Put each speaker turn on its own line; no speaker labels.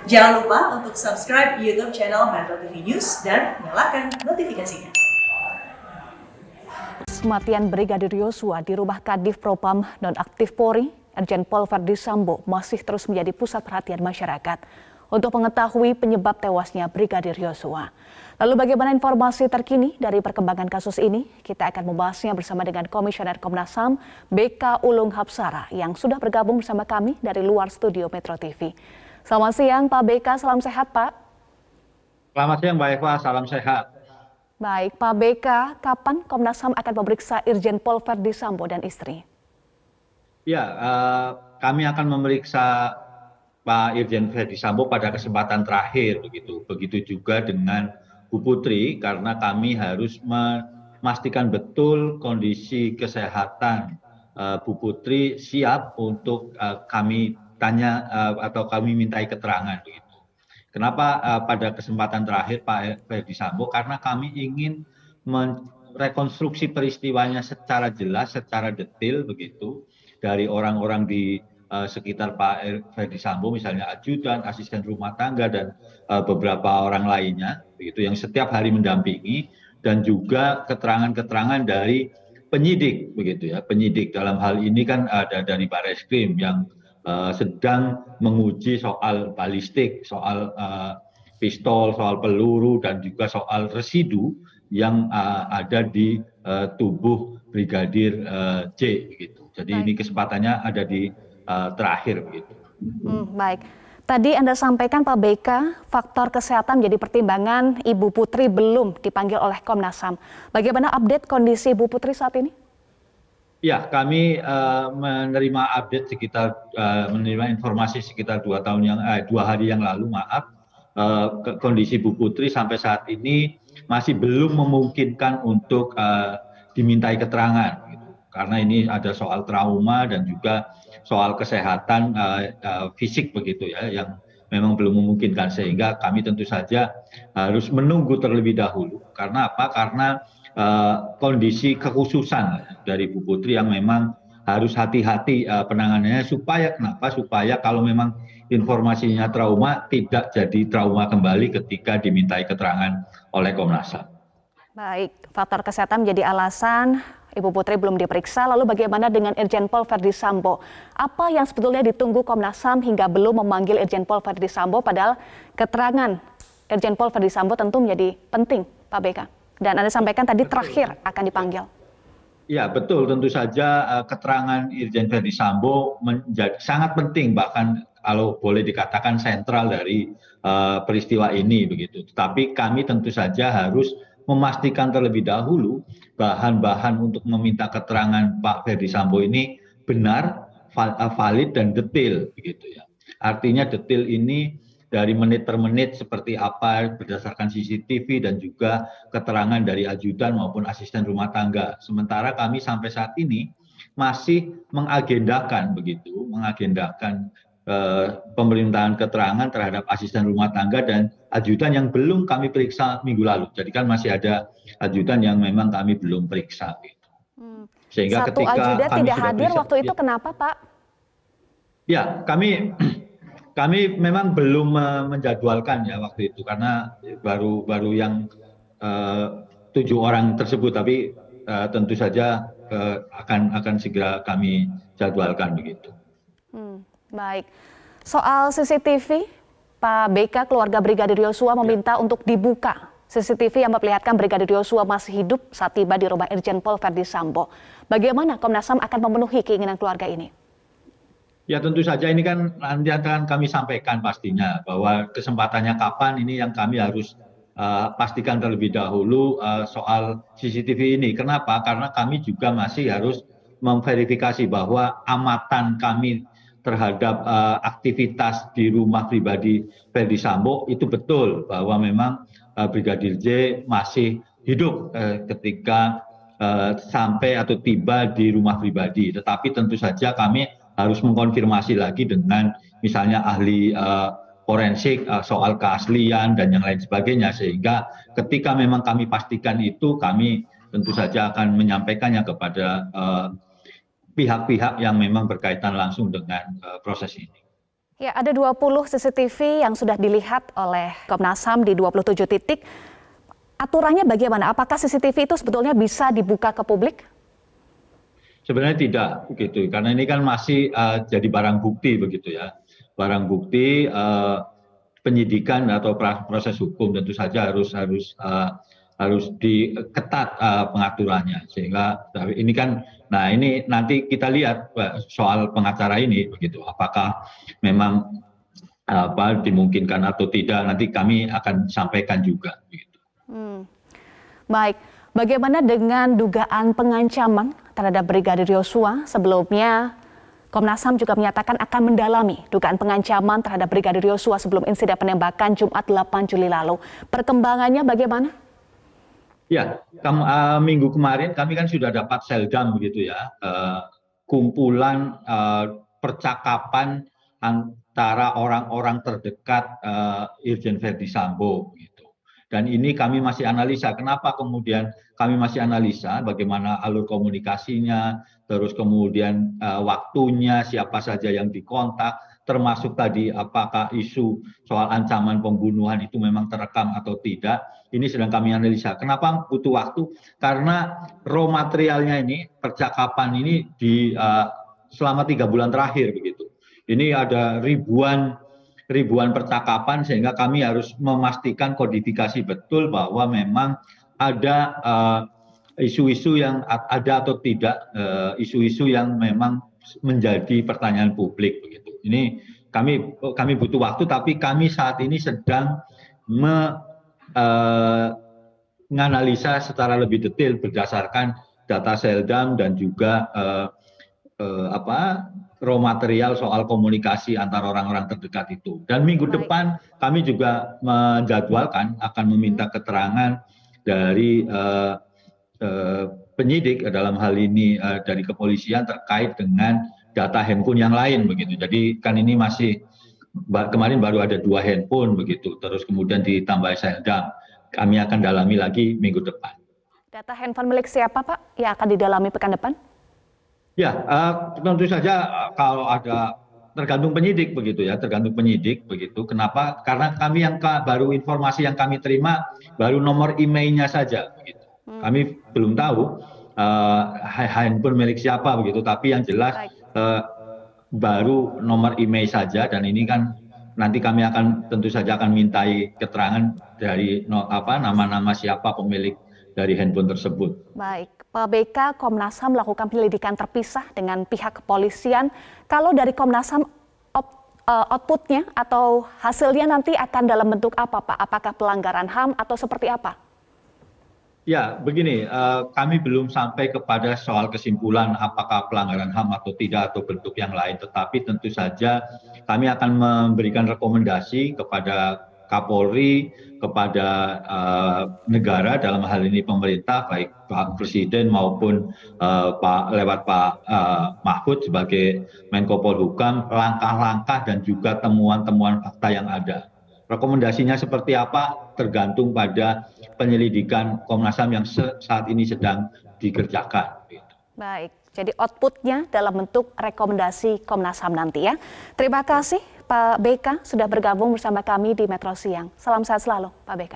Jangan lupa untuk subscribe YouTube channel Metro TV News dan nyalakan notifikasinya.
Kematian Brigadir Yosua di rumah Kadif Propam nonaktif Polri, Irjen Pol Verdi Sambo masih terus menjadi pusat perhatian masyarakat untuk mengetahui penyebab tewasnya Brigadir Yosua. Lalu bagaimana informasi terkini dari perkembangan kasus ini? Kita akan membahasnya bersama dengan Komisioner Komnas HAM BK Ulung Hapsara yang sudah bergabung bersama kami dari luar studio Metro TV. Selamat siang Pak BK, salam sehat Pak.
Selamat siang Mbak Eva, salam sehat.
Baik, Pak BK, kapan Komnas HAM akan memeriksa Irjen Pol Verdi Sambo dan istri?
Ya, kami akan memeriksa Pak Irjen Verdi Sambo pada kesempatan terakhir, begitu. Begitu juga dengan Bu Putri, karena kami harus memastikan betul kondisi kesehatan Bu Putri siap untuk kami tanya atau kami mintai keterangan, begitu. Kenapa pada kesempatan terakhir Pak Verdi Sambo? Karena kami ingin merekonstruksi peristiwanya secara jelas, secara detail begitu dari orang-orang di sekitar Pak Verdi Sambo, misalnya ajudan, asisten rumah tangga dan beberapa orang lainnya, begitu yang setiap hari mendampingi, dan juga keterangan-keterangan dari penyidik, begitu ya. Penyidik dalam hal ini kan ada dari Barreskrim yang sedang menguji soal balistik, soal pistol, soal peluru, dan juga soal residu yang ada di tubuh Brigadir J. Gitu. Jadi ini kesempatannya ada di terakhir. Begitu.
Baik. Tadi Anda sampaikan Pak BK, faktor kesehatan menjadi pertimbangan Ibu Putri belum dipanggil oleh Komnas HAM. Bagaimana update kondisi Ibu Putri saat ini?
Ya, kami menerima update sekitar menerima informasi sekitar 2 hari yang lalu, maaf. Kondisi Bu Putri sampai saat ini masih belum memungkinkan untuk dimintai keterangan, gitu. Karena ini ada soal trauma dan juga soal kesehatan fisik begitu ya, yang memang belum memungkinkan, sehingga kami tentu saja harus menunggu terlebih dahulu. Karena apa? Karena kondisi kekhususan dari Bu Putri yang memang harus hati-hati penanganannya, supaya kenapa? Supaya kalau memang informasinya trauma tidak jadi trauma kembali ketika dimintai keterangan oleh Komnas HAM.
Baik, faktor kesehatan menjadi alasan Ibu Putri belum diperiksa. Lalu bagaimana dengan Irjen Pol Verdi Sambo? Apa yang sebetulnya ditunggu Komnas HAM hingga belum memanggil Irjen Pol Verdi Sambo, padahal keterangan Irjen Pol Verdi Sambo tentu menjadi penting, Pak BK? Dan Anda sampaikan tadi terakhir akan dipanggil.
Ya betul, tentu saja keterangan Irjen Verdi Sambo menjadi sangat penting, bahkan kalau boleh dikatakan sentral dari peristiwa ini, begitu. Tetapi kami tentu saja harus memastikan terlebih dahulu bahan-bahan untuk meminta keterangan Pak Verdi Sambo ini benar, valid dan detail, begitu ya. Artinya detail ini dari menit per menit seperti apa berdasarkan CCTV dan juga keterangan dari ajudan maupun asisten rumah tangga. Sementara kami sampai saat ini masih mengagendakan pemerintahan keterangan terhadap asisten rumah tangga dan ajudan yang belum kami periksa minggu lalu. Jadi kan masih ada ajudan yang memang kami belum periksa.
Sehingga satu ajudan tidak hadir waktu itu, kenapa Pak?
Ya, kami memang belum menjadwalkan ya waktu itu, karena baru yang 7 orang tersebut, tapi tentu saja akan segera kami jadwalkan, begitu.
Baik, soal CCTV, Pak BK, keluarga Brigadir Yosua meminta untuk dibuka CCTV yang memperlihatkan Brigadir Yosua masih hidup saat tiba di rumah Irjen Pol Verdi Sambo. Bagaimana Komnas HAM akan memenuhi keinginan keluarga ini?
Ya tentu saja ini kan nanti akan kami sampaikan pastinya, bahwa kesempatannya kapan ini yang kami harus pastikan terlebih dahulu soal CCTV ini. Kenapa? Karena kami juga masih harus memverifikasi bahwa amatan kami terhadap aktivitas di rumah pribadi Verdi Sambo itu betul, bahwa memang Brigadir J masih hidup ketika sampai atau tiba di rumah pribadi. Tetapi tentu saja kami harus mengkonfirmasi lagi dengan misalnya ahli forensik soal keaslian dan yang lain sebagainya, sehingga ketika memang kami pastikan itu, kami tentu saja akan menyampaikannya kepada pihak-pihak yang memang berkaitan langsung dengan proses ini.
Ya, ada 20 CCTV yang sudah dilihat oleh Komnas HAM di 27 titik. Aturannya bagaimana? Apakah CCTV itu sebetulnya bisa dibuka ke publik?
Sebenarnya tidak begitu, karena ini kan masih jadi barang bukti begitu ya. Barang bukti penyidikan atau proses hukum tentu saja harus diketat pengaturannya, sehingga ini kan, nah ini nanti kita lihat soal pengacara ini begitu, apakah memang dimungkinkan atau tidak, nanti kami akan sampaikan juga begitu.
Baik, bagaimana dengan dugaan pengancaman terhadap Brigadir Yosua? Sebelumnya Komnas HAM juga menyatakan akan mendalami dugaan pengancaman terhadap Brigadir Yosua sebelum insiden penembakan Jumat 8 Juli lalu. Perkembangannya bagaimana?
Ya, minggu kemarin kami kan sudah dapat seldam begitu ya, kumpulan percakapan antara orang-orang terdekat Irjen Verdi Sambo gitu. Dan ini kami masih analisa, kenapa kemudian kami masih analisa bagaimana alur komunikasinya, terus kemudian waktunya, siapa saja yang dikontak, termasuk tadi apakah isu soal ancaman pembunuhan itu memang terekam atau tidak. Ini sedang kami analisa. Kenapa butuh waktu? Karena raw materialnya ini, percakapan ini selama 3 bulan terakhir begitu. Ini ada ribuan percakapan, sehingga kami harus memastikan kodifikasi betul bahwa memang ada isu-isu yang ada atau tidak, isu-isu yang memang menjadi pertanyaan publik begitu. Ini kami butuh waktu, tapi kami saat ini sedang menganalisa secara lebih detail berdasarkan data seldam dan juga raw material soal komunikasi antara orang-orang terdekat itu. Dan minggu depan kami juga menjadwalkan akan meminta keterangan dari penyidik, dalam hal ini dari kepolisian, terkait dengan data handphone yang lain begitu. Jadi kan ini masih kemarin baru ada 2 handphone begitu, terus kemudian ditambah seldam. Kami akan dalami lagi minggu depan.
Data handphone milik siapa, Pak, yang akan didalami pekan depan?
Ya, tentu saja kalau ada, tergantung penyidik begitu ya, tergantung penyidik begitu. Kenapa? Karena kami yang baru, informasi yang kami terima baru nomor emailnya saja begitu. Kami belum tahu handphone milik siapa begitu, tapi yang jelas baru nomor email saja, dan ini kan nanti kami akan tentu saja akan mintai keterangan dari nama-nama siapa pemilik dari handphone tersebut.
Baik, Pak BK, Komnas HAM melakukan penyelidikan terpisah dengan pihak kepolisian. Kalau dari Komnas HAM, outputnya atau hasilnya nanti akan dalam bentuk apa, Pak? Apakah pelanggaran HAM atau seperti apa?
Ya, begini, kami belum sampai kepada soal kesimpulan apakah pelanggaran HAM atau tidak, atau bentuk yang lain. Tetapi tentu saja kami akan memberikan rekomendasi kepada Kapolri, kepada negara, dalam hal ini pemerintah, baik Pak Presiden maupun lewat Pak Mahfud sebagai Menko Polhukam, langkah-langkah dan juga temuan-temuan fakta yang ada. Rekomendasinya seperti apa tergantung pada penyelidikan Komnas HAM yang saat ini sedang dikerjakan.
Baik, jadi outputnya dalam bentuk rekomendasi Komnas HAM nanti ya. Terima kasih Pak BK sudah bergabung bersama kami di Metro Siang. Salam sehat selalu Pak BK.